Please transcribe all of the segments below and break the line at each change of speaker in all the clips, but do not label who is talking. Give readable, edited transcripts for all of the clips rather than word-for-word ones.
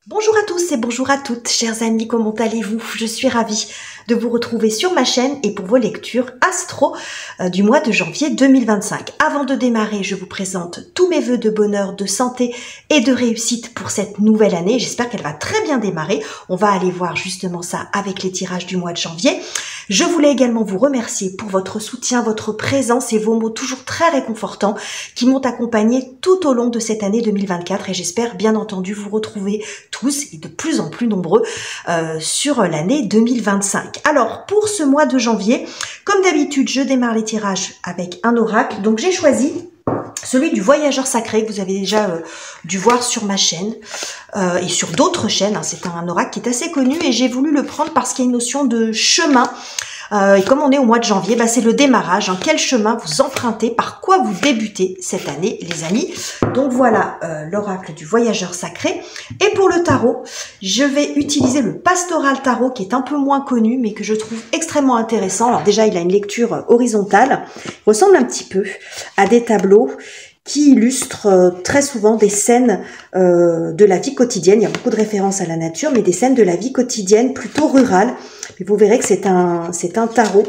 Bonjour à tous et bonjour à toutes, chers amis, comment allez-vous? Je suis ravie de vous retrouver sur ma chaîne et pour vos lectures astro du mois de janvier 2025. Avant de démarrer, je vous présente tous mes vœux de bonheur, de santé et de réussite pour cette nouvelle année. J'espère qu'elle va très bien démarrer. On va aller voir justement ça avec les tirages du mois de janvier. Je voulais également vous remercier pour votre soutien, votre présence et vos mots toujours très réconfortants qui m'ont accompagné tout au long de cette année 2024 et j'espère bien entendu vous retrouver tous et de plus en plus nombreux sur l'année 2025. Alors pour ce mois de janvier, comme d'habitude, je démarre les tirages avec un oracle. Donc j'ai choisi celui du voyageur sacré que vous avez déjà dû voir sur ma chaîne et sur d'autres chaînes. C'est un oracle qui est assez connu et j'ai voulu le prendre parce qu'il y a une notion de chemin. Et comme on est au mois de janvier, c'est le démarrage. Quel chemin vous empruntez, par quoi vous débutez cette année, les amis. Donc voilà l'oracle du voyageur sacré. Et pour le tarot, je vais utiliser le pastoral tarot qui est un peu moins connu, mais que je trouve extrêmement intéressant. Alors déjà, il a une lecture horizontale. Il ressemble un petit peu à des tableaux qui illustrent très souvent des scènes de la vie quotidienne. Il y a beaucoup de références à la nature, mais des scènes de la vie quotidienne plutôt rurale. Mais vous verrez que c'est un tarot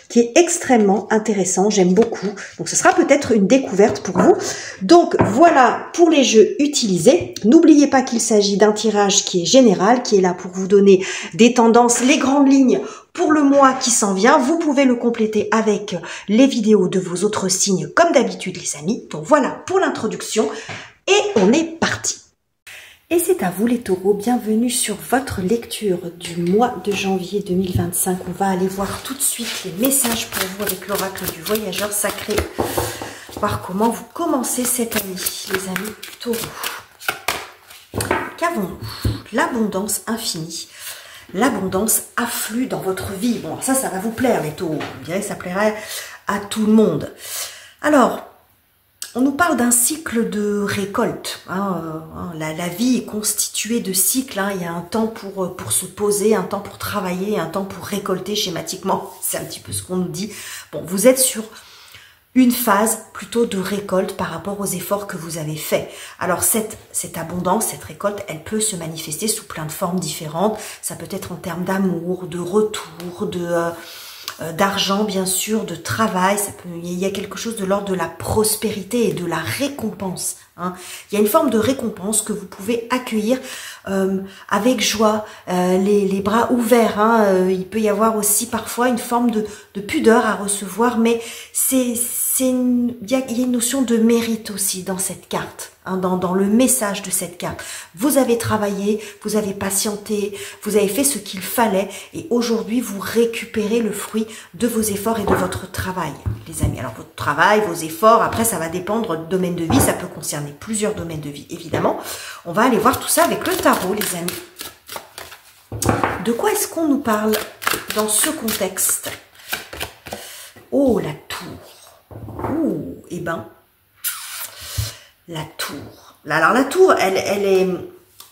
qui est extrêmement intéressant. J'aime beaucoup. Donc, ce sera peut-être une découverte pour vous. Donc, voilà pour les jeux utilisés. N'oubliez pas qu'il s'agit d'un tirage qui est général, qui est là pour vous donner des tendances, les grandes lignes pour le mois qui s'en vient. Vous pouvez le compléter avec les vidéos de vos autres signes, comme d'habitude, les amis. Donc, voilà pour l'introduction. Et on est parti. Et c'est à vous les taureaux, bienvenue sur votre lecture du mois de janvier 2025. On va aller voir tout de suite les messages pour vous avec l'oracle du voyageur sacré. Voir comment vous commencez cette année, les amis taureaux. Qu'avons-nous? L'abondance infinie. L'abondance afflue dans votre vie. Bon, ça va vous plaire les taureaux. Vous direz que ça plairait à tout le monde. Alors, on nous parle d'un cycle de récolte. La vie est constituée de cycles. Il y a un temps pour se poser, un temps pour travailler, un temps pour récolter schématiquement. C'est un petit peu ce qu'on nous dit. Bon, vous êtes sur une phase plutôt de récolte par rapport aux efforts que vous avez faits. Alors cette abondance, cette récolte, elle peut se manifester sous plein de formes différentes. Ça peut être en termes d'amour, de retour, d'argent bien sûr, de travail, il y a quelque chose de l'ordre de la prospérité et de la récompense. Il y a une forme de récompense que vous pouvez accueillir avec joie, les bras ouverts. Il peut y avoir aussi parfois une forme de pudeur à recevoir, mais il y a une notion de mérite aussi dans cette carte. Dans le message de cette carte. Vous avez travaillé, vous avez patienté, vous avez fait ce qu'il fallait et aujourd'hui vous récupérez le fruit de vos efforts et de votre travail, les amis. Alors votre travail, vos efforts, après ça va dépendre du domaine de vie, ça peut concerner plusieurs domaines de vie évidemment. On va aller voir tout ça avec le tarot, les amis. De quoi est-ce qu'on nous parle dans ce contexte? Oh, la tour. Ouh, eh ben... La tour. Alors la tour, elle est...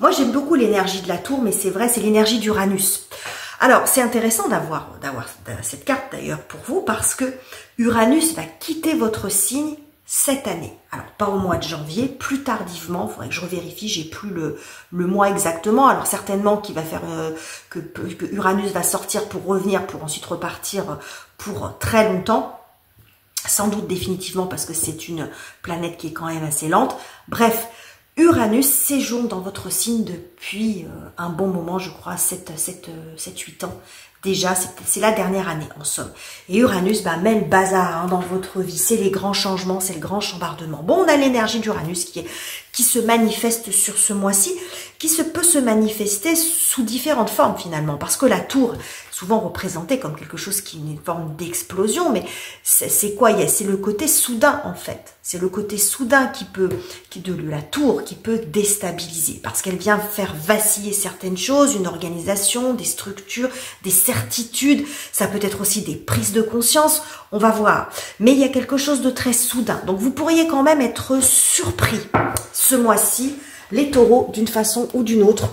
Moi j'aime beaucoup l'énergie de la tour, mais c'est vrai, c'est l'énergie d'Uranus. Alors c'est intéressant d'avoir cette carte d'ailleurs pour vous, parce que Uranus va quitter votre signe cette année. Alors pas au mois de janvier, plus tardivement, il faudrait que je revérifie, j'ai plus le mois exactement. Alors certainement qu'il va faire que Uranus va sortir pour revenir, pour ensuite repartir pour très longtemps. Sans doute définitivement parce que c'est une planète qui est quand même assez lente. Bref, Uranus séjourne dans votre signe depuis un bon moment, je crois, 7-8 ans. Déjà, c'est la dernière année en somme. Et Uranus met le bazar dans votre vie. C'est les grands changements, c'est le grand chambardement. Bon, on a l'énergie d'Uranus qui se manifeste sur ce mois-ci, qui peut se manifester sous différentes formes finalement. Parce que la tour, souvent représentée comme quelque chose qui est une forme d'explosion, mais c'est quoi? C'est le côté soudain en fait. C'est le côté soudain de la tour qui peut déstabiliser. Parce qu'elle vient faire vaciller certaines choses, une organisation, des structures, des certitudes. Ça peut être aussi des prises de conscience. On va voir. Mais il y a quelque chose de très soudain. Donc vous pourriez quand même être surpris ce mois-ci, les taureaux, d'une façon ou d'une autre.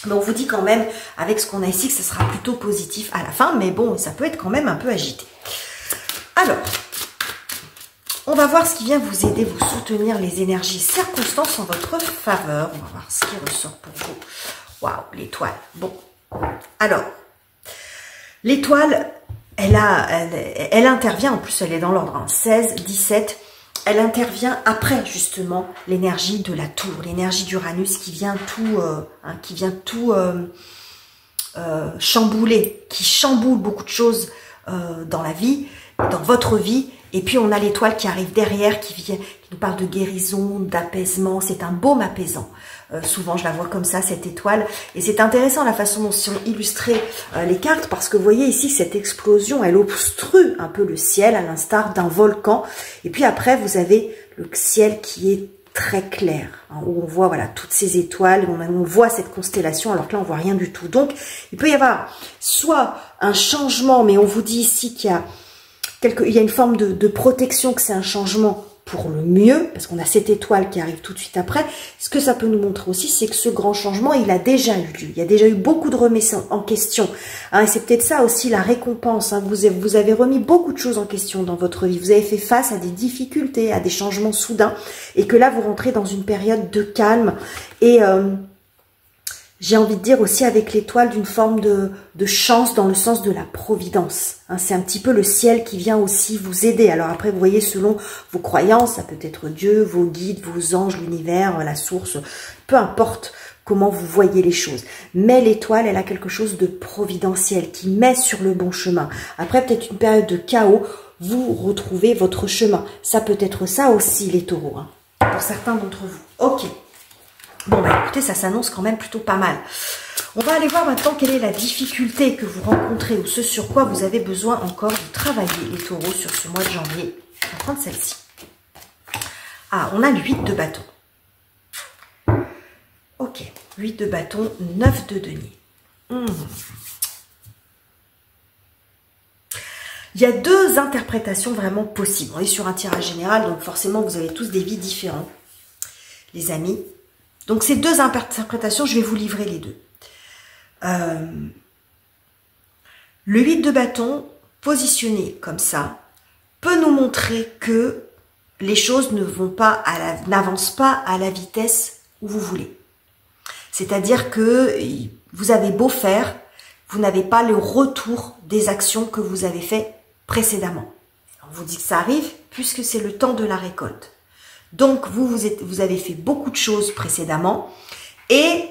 Mais on vous dit quand même, avec ce qu'on a ici, que ce sera plutôt positif à la fin. Mais bon, ça peut être quand même un peu agité. Alors, on va voir ce qui vient vous aider, vous soutenir les énergies circonstances en votre faveur. On va voir ce qui ressort pour vous Waouh, l'étoile. Bon, alors, l'étoile, elle intervient, en plus elle est dans l'ordre, hein, 16, 17, elle intervient après justement l'énergie de la tour, l'énergie d'Uranus qui vient tout, chambouler, qui chamboule beaucoup de choses dans la vie, dans votre vie. Et puis on a l'étoile qui arrive derrière, qui nous parle de guérison, d'apaisement. C'est un baume apaisant. Souvent je la vois comme ça, cette étoile. Et c'est intéressant la façon dont sont illustrées les cartes, parce que vous voyez ici cette explosion, elle obstrue un peu le ciel à l'instar d'un volcan. Et puis après vous avez le ciel qui est très clair, hein, où on voit voilà toutes ces étoiles, on voit cette constellation, alors que là on voit rien du tout. Donc il peut y avoir soit un changement, mais on vous dit ici qu'il y a il y a une forme de protection, que c'est un changement pour le mieux, parce qu'on a cette étoile qui arrive tout de suite après. Ce que ça peut nous montrer aussi, c'est que ce grand changement, il a déjà eu lieu. Il y a déjà eu beaucoup de remises en question. Hein, et c'est peut-être ça aussi la récompense. Hein. Vous avez remis beaucoup de choses en question dans votre vie. Vous avez fait face à des difficultés, à des changements soudains. Et que là, vous rentrez dans une période de calme. Et j'ai envie de dire aussi avec l'étoile d'une forme de chance dans le sens de la providence. Hein, c'est un petit peu le ciel qui vient aussi vous aider. Alors après, vous voyez, selon vos croyances, ça peut être Dieu, vos guides, vos anges, l'univers, la source, peu importe comment vous voyez les choses. Mais l'étoile, elle a quelque chose de providentiel qui met sur le bon chemin. Après, peut-être une période de chaos, vous retrouvez votre chemin. Ça peut être ça aussi, les taureaux, hein, pour certains d'entre vous. Ok. Bon, bah écoutez, ça s'annonce quand même plutôt pas mal. On va aller voir maintenant quelle est la difficulté que vous rencontrez ou ce sur quoi vous avez besoin encore de travailler, les taureaux, sur ce mois de janvier. On va prendre celle-ci. Ah, on a le 8 de bâton. Ok, 8 de bâton, 9 de denier. Il y a deux interprétations vraiment possibles. On est sur un tirage général, donc forcément, vous avez tous des vies différentes, les amis. Donc, ces deux interprétations, je vais vous livrer les deux. Le 8 de bâton, positionné comme ça, peut nous montrer que les choses n'avancent pas à la vitesse où vous voulez. C'est-à-dire que vous avez beau faire, vous n'avez pas le retour des actions que vous avez faites précédemment. On vous dit que ça arrive puisque c'est le temps de la récolte. Donc, vous avez fait beaucoup de choses précédemment et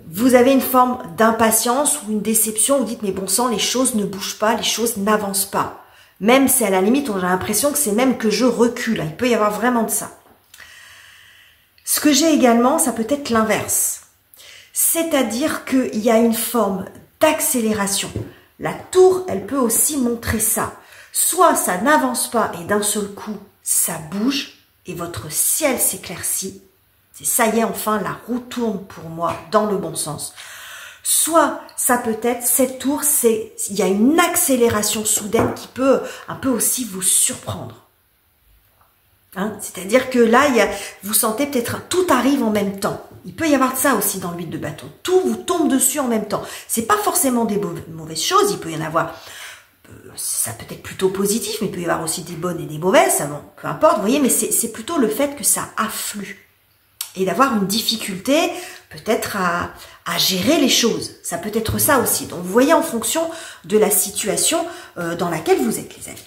vous avez une forme d'impatience ou une déception. Vous dites, mais bon sang, les choses ne bougent pas, les choses n'avancent pas. Même si à la limite, on a l'impression que c'est même que je recule. Il peut y avoir vraiment de ça. Ce que j'ai également, ça peut être l'inverse. C'est-à-dire qu'il y a une forme d'accélération. La tour, elle peut aussi montrer ça. Soit ça n'avance pas et d'un seul coup, ça bouge. Et votre ciel s'éclaircit, c'est ça y est, enfin, la roue tourne pour moi dans le bon sens. Soit, ça peut être, cette tour, il y a une accélération soudaine qui peut un peu aussi vous surprendre. Hein, c'est-à-dire que là, vous sentez peut-être, tout arrive en même temps. Il peut y avoir de ça aussi dans le 8 de bâton. Tout vous tombe dessus en même temps. C'est pas forcément des mauvaises choses, il peut y en avoir... Ça peut être plutôt positif, mais il peut y avoir aussi des bonnes et des mauvaises, ça, bon, peu importe, vous voyez, mais c'est plutôt le fait que ça afflue. Et d'avoir une difficulté, peut-être à gérer les choses. Ça peut être ça aussi. Donc, vous voyez en fonction de la situation dans laquelle vous êtes, les amis.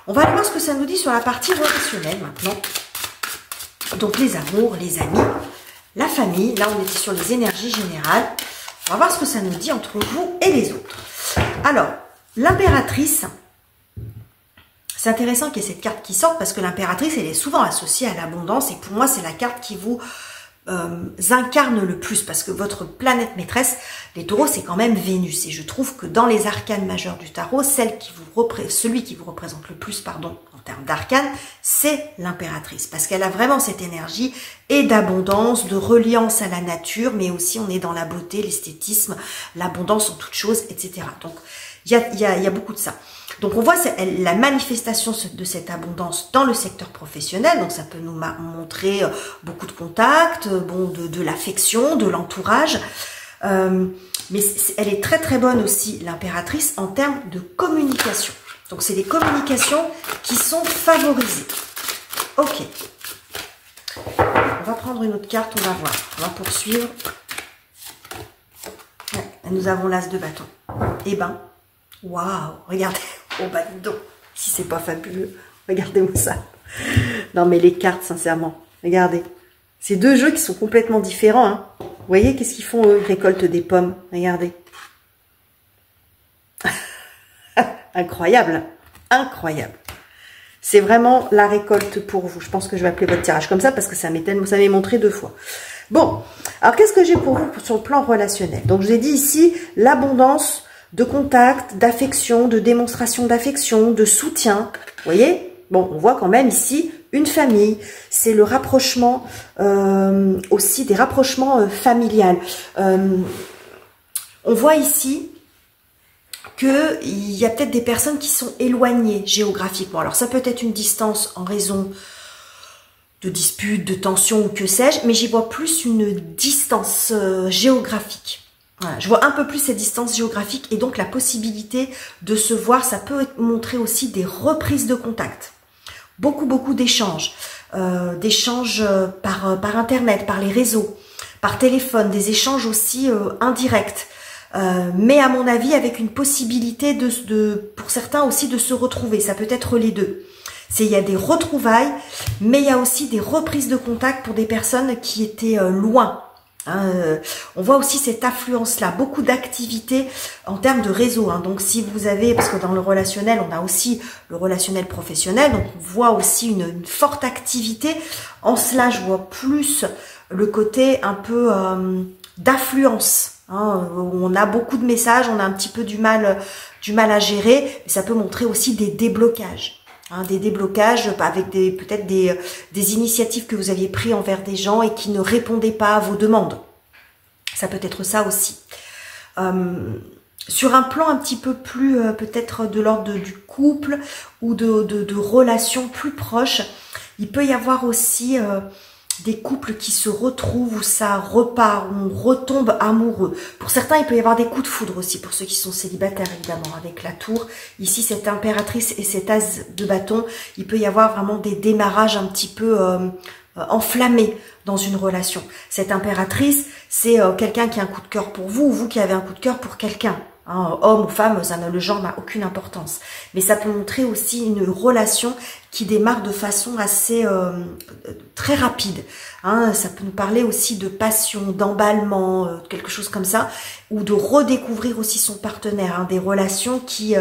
On va aller voir ce que ça nous dit sur la partie relationnelle, maintenant. Donc, les amours, les amis, la famille. Là, on était sur les énergies générales. On va voir ce que ça nous dit entre vous et les autres. Alors, l'impératrice, c'est intéressant qu'il y ait cette carte qui sorte parce que l'impératrice, elle est souvent associée à l'abondance et pour moi, c'est la carte qui vous incarne le plus parce que votre planète maîtresse, les taureaux, c'est quand même Vénus et je trouve que dans les arcanes majeures du tarot, celui qui vous représente le plus, pardon, en termes d'arcanes, c'est l'impératrice parce qu'elle a vraiment cette énergie et d'abondance, de reliance à la nature, mais aussi on est dans la beauté, l'esthétisme, l'abondance en toutes choses, etc. Donc, il y a beaucoup de ça. Donc, on voit la manifestation de cette abondance dans le secteur professionnel. Donc, ça peut nous montrer beaucoup de contacts, bon, de l'affection, de l'entourage. Mais elle est très, très bonne aussi, l'impératrice, en termes de communication. Donc, c'est des communications qui sont favorisées. Ok. On va prendre une autre carte, on va voir. On va poursuivre. nous avons l'as de bâton. Eh ben, waouh, regardez, oh bah dis donc, si c'est pas fabuleux, regardez-moi ça. Non mais les cartes, sincèrement, regardez. Ces deux jeux qui sont complètement différents, hein. Vous voyez, qu'est-ce qu'ils font, eux? Ils récoltent des pommes, regardez. Incroyable, incroyable. C'est vraiment la récolte pour vous. Je pense que je vais appeler votre tirage comme ça parce que ça m'est montré 2 fois. Bon, alors qu'est-ce que j'ai pour vous sur le plan relationnel? Donc je vous ai dit ici, l'abondance de contact, d'affection, de démonstration d'affection, de soutien. Vous voyez? Bon, on voit quand même ici une famille. C'est le rapprochement, aussi des rapprochements familiales. On voit ici qu'il y a peut-être des personnes qui sont éloignées géographiquement. Alors ça peut être une distance en raison de disputes, de tensions ou que sais-je, mais j'y vois plus une distance géographique. Voilà, je vois un peu plus cette distance géographique et donc la possibilité de se voir, ça peut montrer aussi des reprises de contact. Beaucoup d'échanges, d'échanges par internet, par les réseaux, par téléphone, des échanges aussi indirects. Mais à mon avis avec une possibilité pour certains aussi de se retrouver, ça peut être les deux. Il y a des retrouvailles, mais il y a aussi des reprises de contact pour des personnes qui étaient loin. On voit aussi cette affluence-là, beaucoup d'activités en termes de réseau. Donc si vous avez, parce que dans le relationnel, on a aussi le relationnel professionnel, donc on voit aussi une forte activité. En cela, je vois plus le côté un peu d'affluence. On a beaucoup de messages, on a un petit peu du mal à gérer, mais ça peut montrer aussi des déblocages. Des déblocages avec peut-être des initiatives que vous aviez prises envers des gens et qui ne répondaient pas à vos demandes. Ça peut être ça aussi. Sur un plan un petit peu plus peut-être de l'ordre du couple ou de relations plus proches, il peut y avoir aussi des couples qui se retrouvent, où ça repart, où on retombe amoureux. Pour certains, il peut y avoir des coups de foudre aussi, pour ceux qui sont célibataires, évidemment, avec la tour. Ici, cette impératrice et cet as de bâton, il peut y avoir vraiment des démarrages un petit peu enflammés dans une relation. Cette impératrice, c'est quelqu'un qui a un coup de cœur pour vous, ou vous qui avez un coup de cœur pour quelqu'un. Homme ou femme, le genre n'a aucune importance. Mais ça peut montrer aussi une relation qui démarre de façon assez très rapide. Ça peut nous parler aussi de passion, d'emballement, quelque chose comme ça, ou de redécouvrir aussi son partenaire. Des relations qui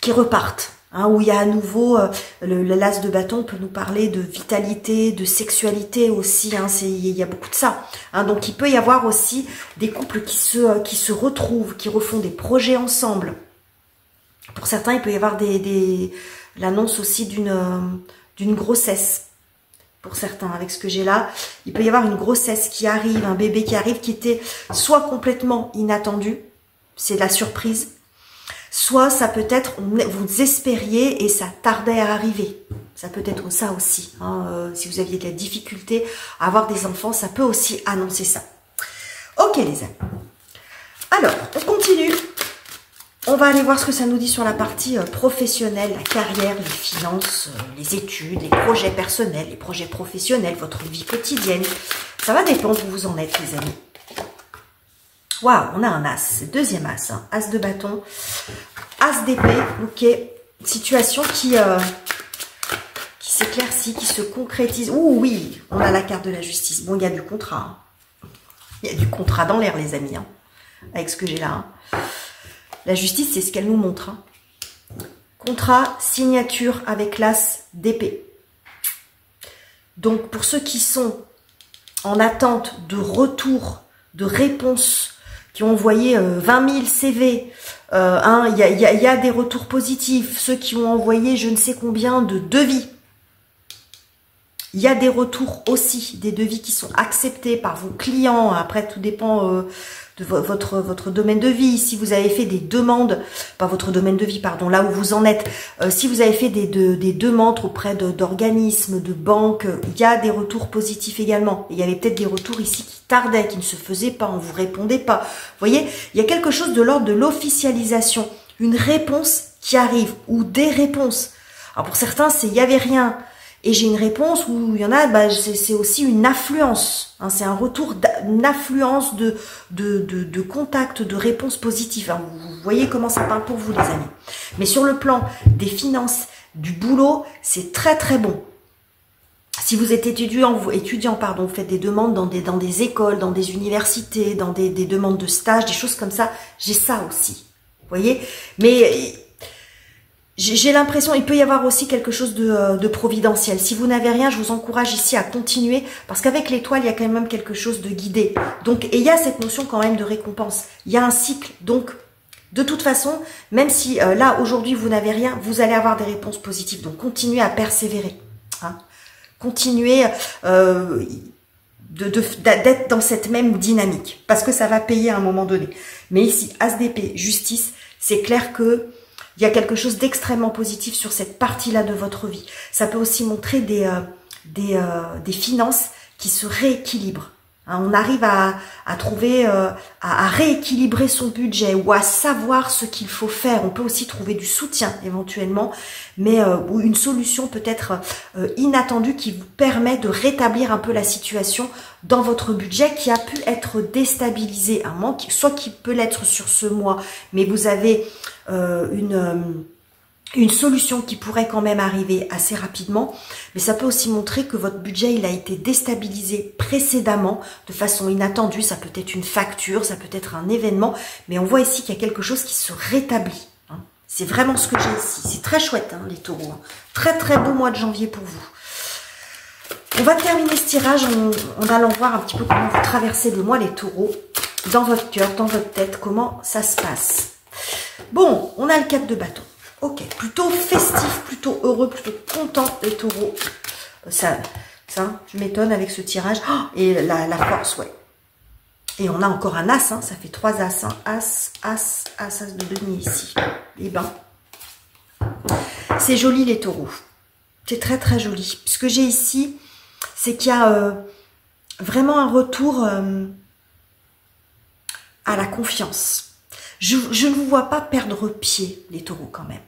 repartent. Où il y a à nouveau, l'as de bâton peut nous parler de vitalité, de sexualité aussi, il y a beaucoup de ça. Donc il peut y avoir aussi des couples qui se retrouvent, qui refont des projets ensemble. Pour certains, il peut y avoir l'annonce aussi d'une grossesse. Pour certains, avec ce que j'ai là, il peut y avoir une grossesse qui arrive, un bébé qui arrive, qui était soit complètement inattendu, c'est la surprise, soit ça peut être, vous espériez et ça tardait à arriver. Ça peut être ça aussi. Si vous aviez de la difficulté à avoir des enfants, ça peut aussi annoncer ça. Ok les amis. Alors, on continue. On va aller voir ce que ça nous dit sur la partie professionnelle, la carrière, les finances, les études, les projets personnels, les projets professionnels, votre vie quotidienne. Ça va dépendre où vous en êtes les amis. Waouh, on a un as, c'est le deuxième as, as de bâton, as d'épée, ok, situation qui s'éclaircit, qui se concrétise. Ouh oui, on a la carte de la justice. Bon, il y a du contrat, il y a du contrat dans l'air les amis, avec ce que j'ai là. La justice, c'est ce qu'elle nous montre. Contrat, signature avec l'as d'épée. Donc, pour ceux qui sont en attente de retour, de réponse, qui ont envoyé 20 000 CV, il y a des retours positifs, ceux qui ont envoyé je ne sais combien de devis. Il y a des retours aussi, des devis qui sont acceptés par vos clients. Après, tout dépend de votre domaine de vie. Si vous avez fait des demandes, pas votre domaine de vie, pardon, là où vous en êtes. Si vous avez fait des demandes auprès d'organismes, de banques, il y a des retours positifs également. Il y avait peut-être des retours ici qui tardaient, qui ne se faisaient pas, on ne vous répondait pas. Vous voyez, il y a quelque chose de l'ordre de l'officialisation. Une réponse qui arrive, ou des réponses. Alors pour certains, c'est il n'y avait rien. Et j'ai une réponse où il y en a, bah, c'est aussi une affluence. Hein, c'est un retour d'une affluence de contact, de réponses positives. Hein, vous voyez comment ça parle pour vous, les amis. Mais sur le plan des finances, du boulot, c'est très très bon. Si vous êtes étudiant, vous faites des demandes dans des écoles, dans des universités, dans des demandes de stage, des choses comme ça, j'ai ça aussi. Vous voyez? Mais j'ai l'impression, il peut y avoir aussi quelque chose de providentiel. Si vous n'avez rien, je vous encourage ici à continuer, parce qu'avec l'étoile, il y a quand même quelque chose de guidé. Donc, et il y a cette notion quand même de récompense. Il y a un cycle. Donc, de toute façon, même si là, aujourd'hui, vous n'avez rien, vous allez avoir des réponses positives. Donc, continuez à persévérer. Hein. Continuez d'être dans cette même dynamique, parce que ça va payer à un moment donné. Mais ici, As d'épée, justice, c'est clair que il y a quelque chose d'extrêmement positif sur cette partie-là de votre vie. Ça peut aussi montrer des finances qui se rééquilibrent. Hein, on arrive à trouver, à rééquilibrer son budget ou à savoir ce qu'il faut faire. On peut aussi trouver du soutien éventuellement, mais ou une solution peut-être inattendue qui vous permet de rétablir un peu la situation dans votre budget qui a pu être déstabilisé un moment, soit qui peut l'être sur ce mois, mais vous avez une solution qui pourrait quand même arriver assez rapidement, mais ça peut aussi montrer que votre budget il a été déstabilisé précédemment de façon inattendue. Ça peut être une facture, ça peut être un événement, mais on voit ici qu'il y a quelque chose qui se rétablit. Hein. C'est vraiment ce que j'ai ici. C'est très chouette, hein, les taureaux. Hein. Très très beau mois de janvier pour vous. On va terminer ce tirage en allant voir un petit peu comment vous traversez le mois, les taureaux, dans votre cœur, dans votre tête, comment ça se passe. Bon, on a le 4 de bâton. Ok, plutôt festif, plutôt heureux, plutôt content les taureaux. Ça je m'étonne avec ce tirage. Oh, et la force, ouais. Et on a encore un as, hein, ça fait 3 as. Hein. As de denier ici. Et ben, c'est joli les taureaux. C'est très très joli. Ce que j'ai ici, c'est qu'il y a vraiment un retour à la confiance. Je ne vous vois pas perdre pied, les taureaux, quand même.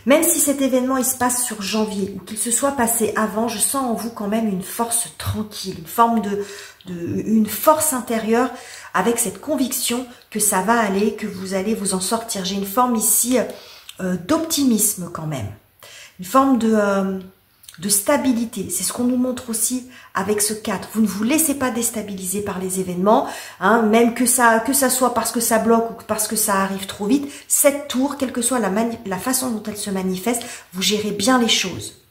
Même si cet événement, il se passe sur janvier, ou qu'il se soit passé avant, je sens en vous quand même une force tranquille, une forme une force intérieure, avec cette conviction que ça va aller, que vous allez vous en sortir. J'ai une forme ici d'optimisme quand même. Une forme de stabilité. C'est ce qu'on nous montre aussi avec ce 4. Vous ne vous laissez pas déstabiliser par les événements, hein, même que ça soit parce que ça bloque ou parce que ça arrive trop vite. Cette tour, quelle que soit la façon dont elle se manifeste, vous gérez bien les choses.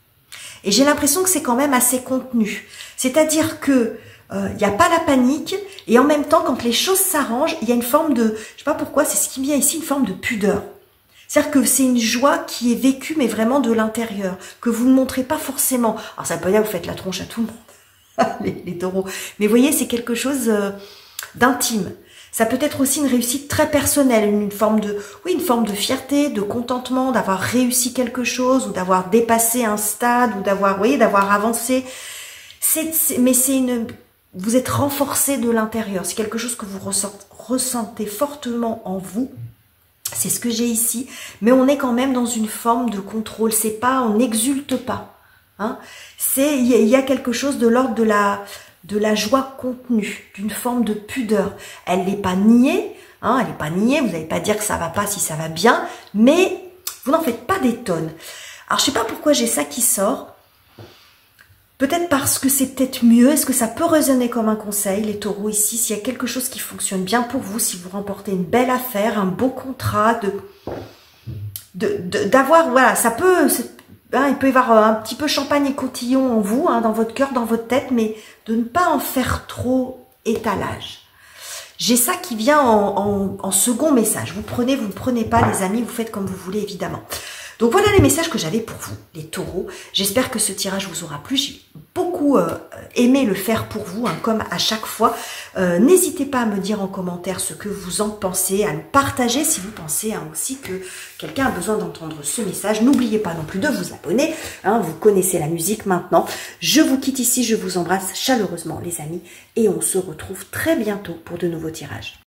Et j'ai l'impression que c'est quand même assez contenu. C'est-à-dire que il n'y a pas la panique, et en même temps, quand les choses s'arrangent, il y a une forme de, je sais pas pourquoi, c'est ce qui vient ici, une forme de pudeur. C'est-à-dire que c'est une joie qui est vécue, mais vraiment de l'intérieur, que vous ne montrez pas forcément. Alors ça peut dire que vous faites la tronche à tout le monde, les taureaux. Mais vous voyez, c'est quelque chose d'intime. Ça peut être aussi une réussite très personnelle, une forme de fierté, de contentement, d'avoir réussi quelque chose, ou d'avoir dépassé un stade, ou d'avoir avancé. Vous êtes renforcé de l'intérieur. C'est quelque chose que vous ressentez fortement en vous. C'est ce que j'ai ici, mais on est quand même dans une forme de contrôle. C'est pas, on n'exulte pas. Hein. Il y a quelque chose de l'ordre de la joie contenue, d'une forme de pudeur. Elle n'est pas niée, hein, elle n'est pas niée. Vous n'allez pas dire que ça va pas si ça va bien, mais vous n'en faites pas des tonnes. Alors je sais pas pourquoi j'ai ça qui sort. Peut-être parce que c'est peut-être mieux. Est-ce que ça peut résonner comme un conseil, les taureaux, ici? S'il y a quelque chose qui fonctionne bien pour vous, si vous remportez une belle affaire, un beau contrat, d'avoir, voilà, ça peut, hein, il peut y avoir un petit peu champagne et cotillon en vous, hein, dans votre cœur, dans votre tête, mais de ne pas en faire trop étalage. J'ai ça qui vient en second message. Vous prenez, vous ne prenez pas, les amis, vous faites comme vous voulez, évidemment. Donc voilà les messages que j'avais pour vous, les taureaux. J'espère que ce tirage vous aura plu. J'ai beaucoup aimé le faire pour vous, hein, comme à chaque fois. N'hésitez pas à me dire en commentaire ce que vous en pensez, à le partager si vous pensez hein, aussi que quelqu'un a besoin d'entendre ce message. N'oubliez pas non plus de vous abonner. Hein, vous connaissez la musique maintenant. Je vous quitte ici, je vous embrasse chaleureusement les amis. Et on se retrouve très bientôt pour de nouveaux tirages.